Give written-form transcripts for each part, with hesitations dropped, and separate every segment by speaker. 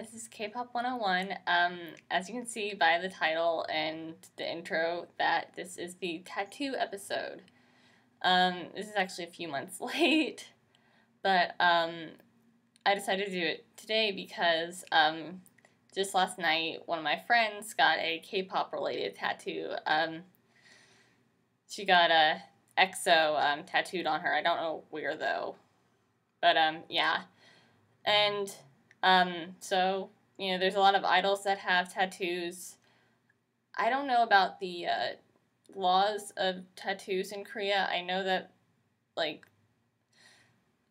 Speaker 1: this is K-Pop 101. As you can see by the title and the intro, that this is the tattoo episode. This is actually a few months late, but I decided to do it today because just last night one of my friends got a K-Pop related tattoo. She got a EXO tattooed on her. I don't know where though, but yeah. And so, there's a lot of idols that have tattoos. I don't know about the laws of tattoos in Korea. I know that,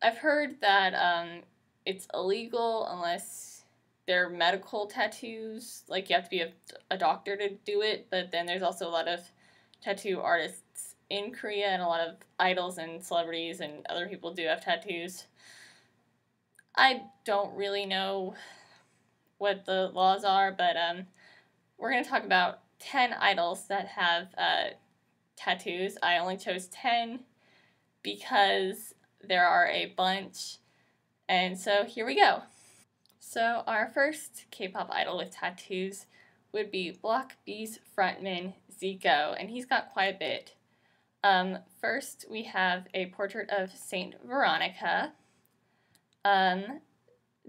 Speaker 1: I've heard that it's illegal unless they're medical tattoos. Like, you have to be a doctor to do it, but then there's also a lot of tattoo artists in Korea, and a lot of idols and celebrities and other people do have tattoos. I don't really know what the laws are, but we're going to talk about 10 idols that have tattoos. I only chose 10 because there are a bunch, and so here we go. So our first K-pop idol with tattoos would be Block B's frontman Zico, and he's got quite a bit. First, we have a portrait of Saint Veronica.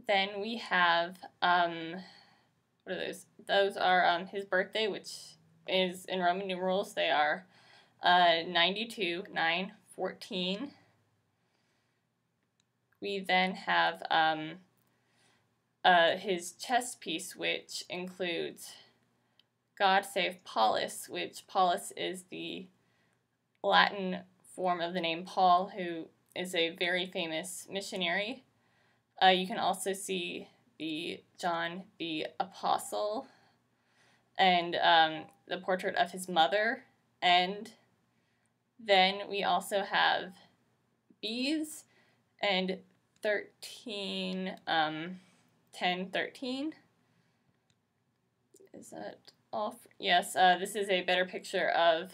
Speaker 1: Then we have, what are those? Those are his birthday, which is in Roman numerals. They are 92, 9, 14. We then have his chest piece, which includes God Save Paulus, which Paulus is the Latin form of the name Paul, who is a very famous missionary. You can also see the John the Apostle and the portrait of his mother. And then we also have bees and 13, 10, 13. Is that all? Yes, this is a better picture of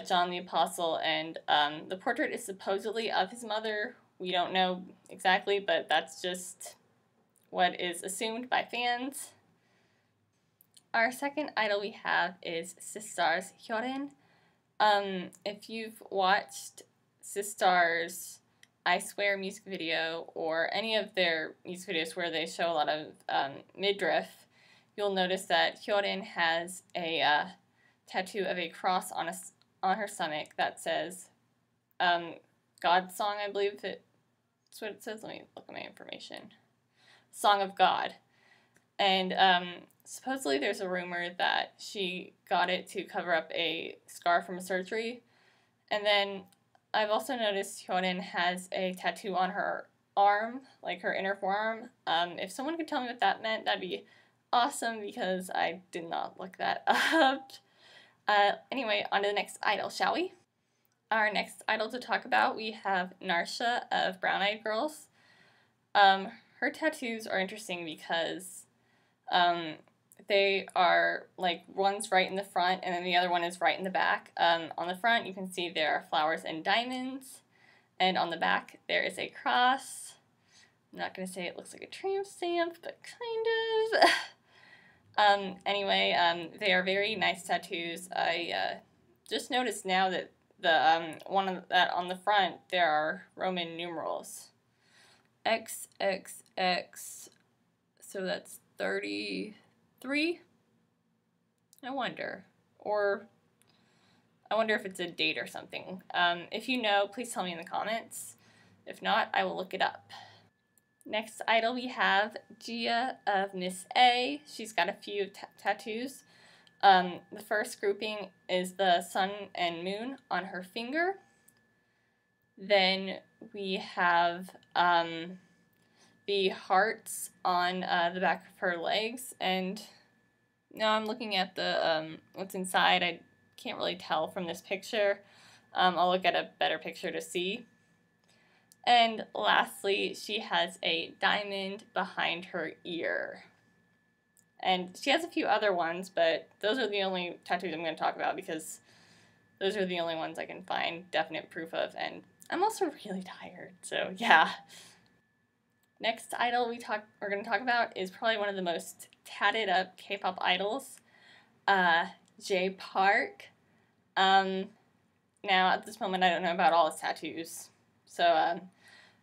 Speaker 1: John the Apostle, and the portrait is supposedly of his mother. We don't know exactly, but that's just what is assumed by fans. Our second idol we have is Sistar's Hyorin. If you've watched Sistar's I Swear music video, or any of their music videos where they show a lot of midriff, you'll notice that Hyorin has a tattoo of a cross on her stomach that says God Song, I believe that's what it says. Let me look at my information. Song of God. And supposedly there's a rumor that she got it to cover up a scar from a surgery. And then I've also noticed Hyorin has a tattoo on her arm, like her inner forearm. If someone could tell me what that meant, that'd be awesome, because I did not look that up. Anyway, on to the next idol, shall we? Our next idol to talk about, we have Narsha of Brown Eyed Girls. Her tattoos are interesting because they are, like, one's right in the front and then the other one is right in the back. On the front, you can see there are flowers and diamonds, and on the back there is a cross. I'm not going to say it looks like a tramp stamp, but kind of. Anyway, they are very nice tattoos. I just noticed now that the one that on the front there are Roman numerals. XXX, so that's 33? I wonder if it's a date or something. If you know, please tell me in the comments. If not, I will look it up. Next idol we have Gia of Miss A. She's got a few tattoos. The first grouping is the sun and moon on her finger. Then we have the hearts on the back of her legs, and now I'm looking at the what's inside. I can't really tell from this picture. I'll look at a better picture to see. And lastly, she has a diamond behind her ear. And she has a few other ones, but those are the only tattoos I'm going to talk about because those are the only ones I can find definite proof of, and I'm also really tired, so yeah. Next idol we're going to talk about is probably one of the most tatted up K-pop idols, J Park. Now at this moment I don't know about all his tattoos. So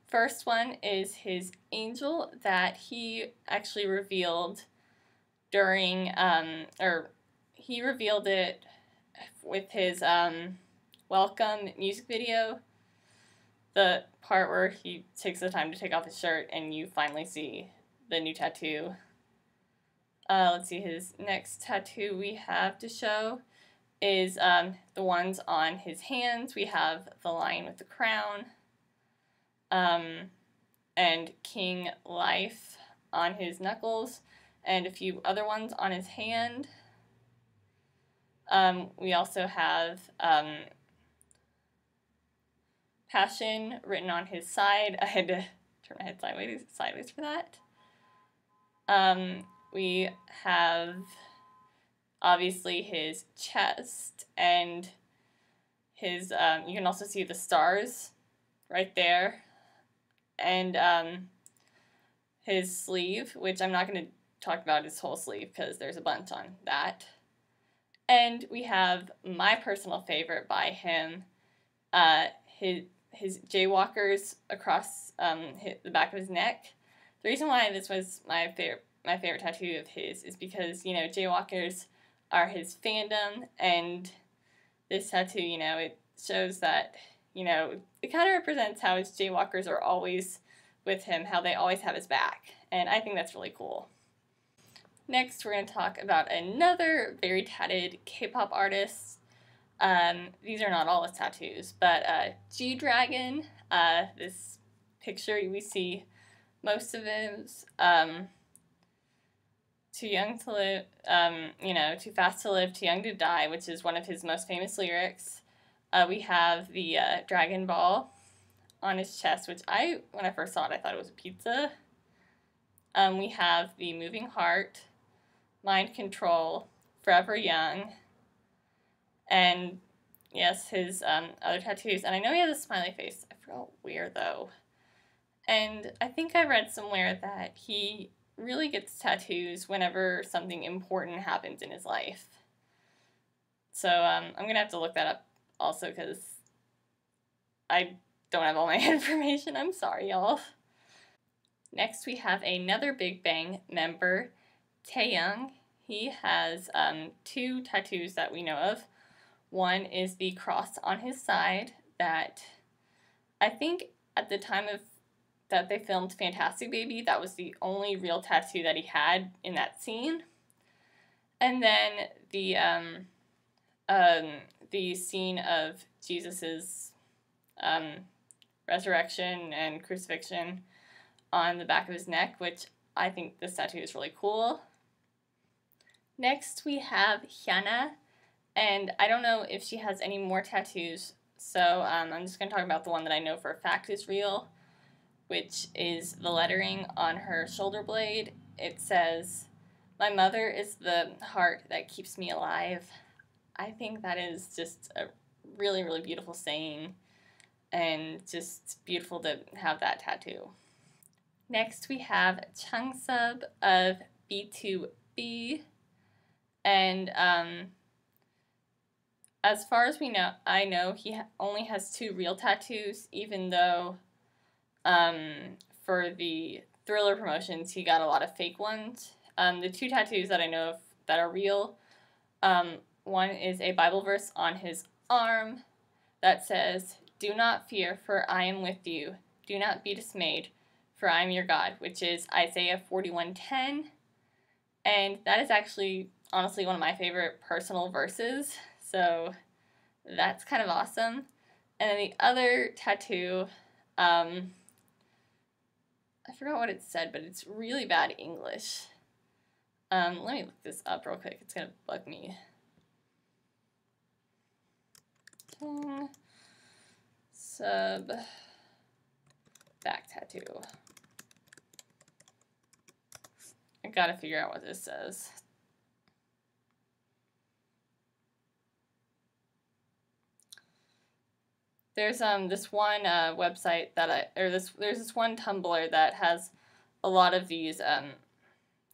Speaker 1: first one is his angel that he actually revealed during or he revealed it with his welcome music video. The part where he takes the time to take off his shirt and you finally see the new tattoo. Let's see, his next tattoo we have to show is the ones on his hands. We have the lion with the crown, and King Life on his knuckles, and a few other ones on his hand. We also have Passion written on his side. I had to turn my head sideways for that. We have obviously his chest and his, you can also see the stars right there. And his sleeve, which I'm not going to talk about his whole sleeve because there's a bunch on that. And we have my personal favorite by him, his jaywalkers across the back of his neck. The reason why this was my favorite tattoo of his is because, you know, jaywalkers are his fandom, and this tattoo, you know, it shows that, you know, it kind of represents how his jaywalkers are always with him, how they always have his back, and I think that's really cool. Next, we're going to talk about another very tatted K-pop artist. These are not all his tattoos, but GDragon, this picture we see most of his, too young to live, you know, too fast to live, too young to die, which is one of his most famous lyrics. We have the Dragon Ball on his chest, which when I first saw it, I thought it was a pizza. We have the moving heart, mind control, forever young, and yes, his other tattoos. And I know he has a smiley face. I forgot where, though. And I think I read somewhere that he really gets tattoos whenever something important happens in his life. So I'm going to have to look that up also because I don't have all my information. I'm sorry, y'all. Next, we have another Big Bang member, Taeyoung. He has 2 tattoos that we know of. One is the cross on his side that I think at the time that they filmed Fantastic Baby, that was the only real tattoo that he had in that scene. And then the scene of Jesus's resurrection and crucifixion on the back of his neck, which I think this tattoo is really cool. Next, we have Hyuna, and I don't know if she has any more tattoos, so I'm just going to talk about the one that I know for a fact is real, which is the lettering on her shoulder blade. It says, "My mother is the heart that keeps me alive." I think that is just a really, really beautiful saying, and just beautiful to have that tattoo. Next, we have Chungsub of B2B, and as far as I know he only has 2 real tattoos, even though for the Thriller promotions he got a lot of fake ones. The 2 tattoos that I know of that are real, one is a Bible verse on his arm that says, "Do not fear, for I am with you. Do not be dismayed, for I am your God," which is Isaiah 41:10. And that is actually, honestly, one of my favorite personal verses. So that's kind of awesome. And then the other tattoo, I forgot what it said, but it's really bad English. Let me look this up real quick. It's going to bug me. Sub back tattoo. I gotta figure out what this says. There's this one website that there's this one Tumbler that has a lot of these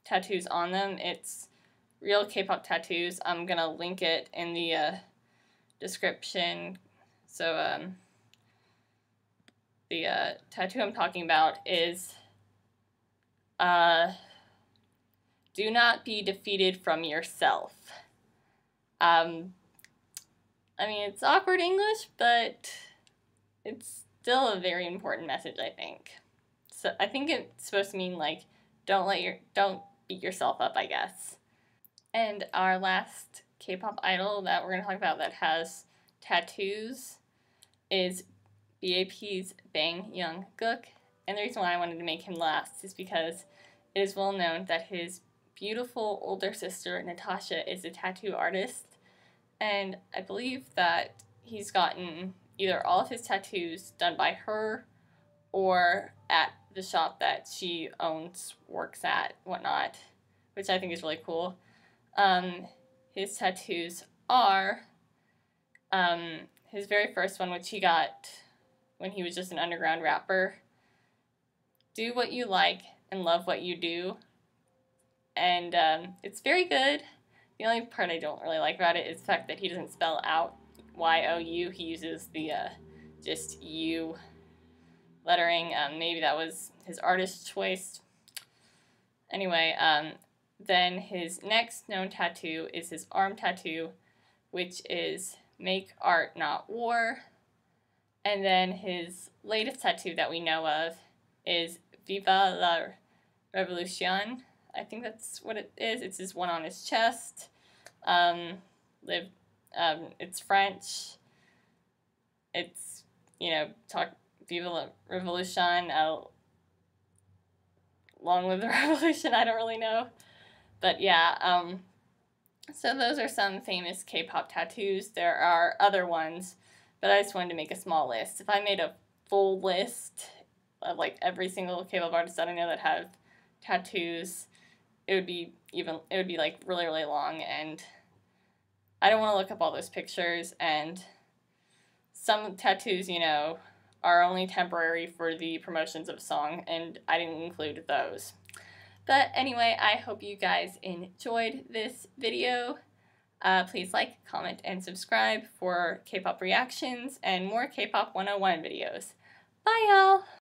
Speaker 1: tattoos on them. It's real K-pop tattoos. I'm gonna link it in the description. So the tattoo I'm talking about is do not be defeated from yourself. I mean, it's awkward English, but it's still a very important message, I think. So I think it's supposed to mean like don't beat yourself up, I guess. And our last K-pop idol that we're gonna talk about that has tattoos is BAP's Bang Young-gook. And the reason why I wanted to make him last is because it is well known that his beautiful older sister Natasha is a tattoo artist, and I believe that he's gotten either all of his tattoos done by her or at the shop that she owns, works at, whatnot, which I think is really cool. His tattoos are his very first one, which he got when he was just an underground rapper. Do what you like and love what you do. And it's very good. The only part I don't really like about it is the fact that he doesn't spell out Y-O-U. He uses the just U lettering. Maybe that was his artist choice. Anyway, then his next known tattoo is his arm tattoo, which is Make Art Not War. And then his latest tattoo that we know of is Viva la Revolution. I think that's what it is. It's his one on his chest. It's French. It's, Viva la Revolution. Long live the revolution. I don't really know. But yeah, so those are some famous K-pop tattoos. There are other ones, but I just wanted to make a small list. If I made a full list of like every single K-pop artist that I know that have tattoos, it would be like really, really long, and I don't want to look up all those pictures, and some tattoos, are only temporary for the promotions of a song, and I didn't include those. But anyway, I hope you guys enjoyed this video. Please like, comment, and subscribe for K-pop reactions and more K-pop 101 videos. Bye, y'all!